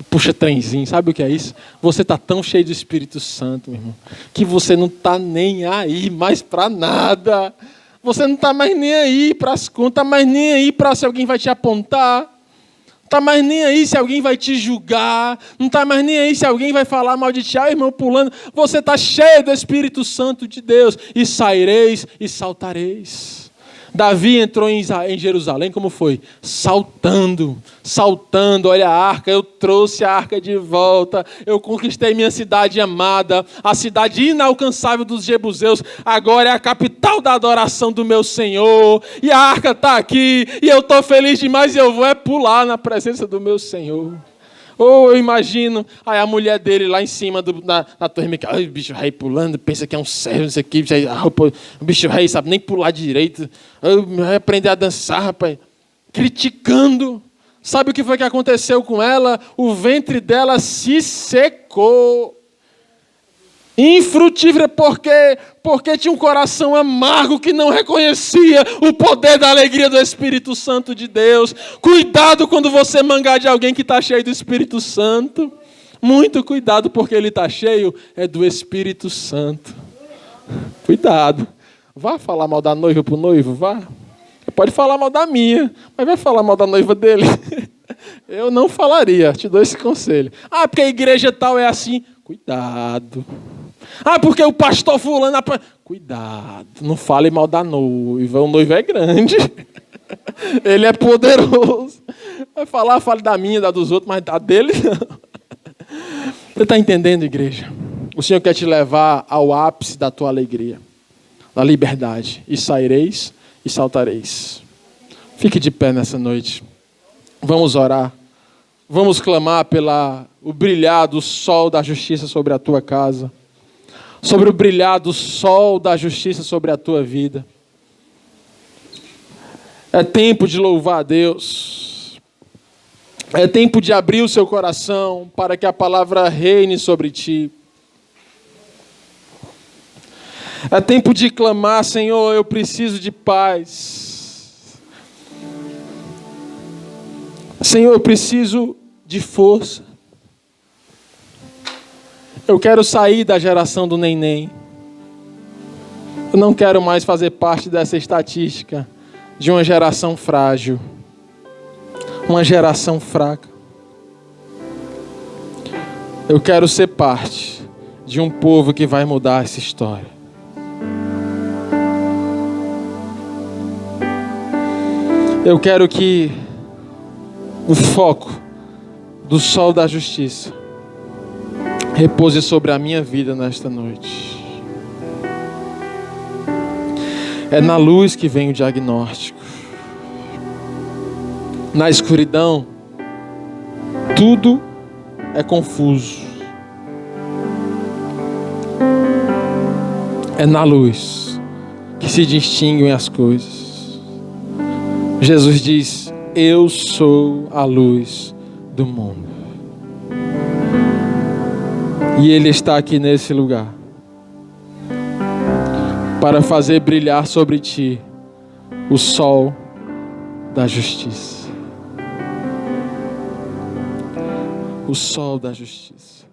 Puxa trenzinho, sabe o que é isso? Você está tão cheio do Espírito Santo, meu irmão, que você não está nem aí mais para nada. Você não está mais nem aí para as contas, mais nem aí para se alguém vai te apontar. Não está mais nem aí se alguém vai te julgar. Não está mais nem aí se alguém vai falar mal de ti, irmão, pulando. Você está cheio do Espírito Santo de Deus. E saireis e saltareis. Davi entrou em Jerusalém, como foi? Saltando, olha a arca, eu trouxe a arca de volta, eu conquistei minha cidade amada, a cidade inalcançável dos jebuseus, agora é a capital da adoração do meu Senhor, e a arca está aqui, e eu estou feliz demais, e eu vou pular na presença do meu Senhor. Ou eu imagino, aí a mulher dele lá em cima na torre mecânica, o bicho rei pulando, pensa que é um servo, isso aqui, o bicho rei sabe nem pular direito, vai aprender a dançar, rapaz, criticando. Sabe o que foi que aconteceu com ela? O ventre dela se secou. Infrutífera, porque tinha um coração amargo que não reconhecia o poder da alegria do Espírito Santo de Deus. Cuidado quando você mangar de alguém que está cheio do Espírito Santo. Muito cuidado, porque ele está cheio do Espírito Santo. Cuidado. Vá falar mal da noiva para o noivo, vá. Pode falar mal da minha, mas vai falar mal da noiva dele. Eu não falaria, te dou esse conselho. Porque a igreja tal é assim. Cuidado. Porque o pastor fulano... Cuidado, não fale mal da noiva. O noivo é grande. Ele é poderoso. Vai falar, fale da minha, da dos outros, mas da dele não. Você está entendendo, igreja? O Senhor quer te levar ao ápice da tua alegria, da liberdade. E saireis e saltareis. Fique de pé nessa noite. Vamos orar. Vamos clamar o brilhar do sol da justiça sobre a tua casa. Sobre o brilhar do sol da justiça sobre a tua vida. É tempo de louvar a Deus. É tempo de abrir o seu coração para que a palavra reine sobre ti. É tempo de clamar, Senhor, eu preciso de paz. Senhor, eu preciso de força. Eu quero sair da geração do neném. Eu não quero mais fazer parte dessa estatística de uma geração frágil, uma geração fraca. Eu quero ser parte de um povo que vai mudar essa história. Eu quero que o foco do sol da justiça repouse sobre a minha vida nesta noite. É na luz que vem o diagnóstico. Na escuridão, tudo é confuso. É na luz que se distinguem as coisas. Jesus diz: eu sou a luz do mundo. E Ele está aqui nesse lugar para fazer brilhar sobre ti o sol da justiça. O sol da justiça.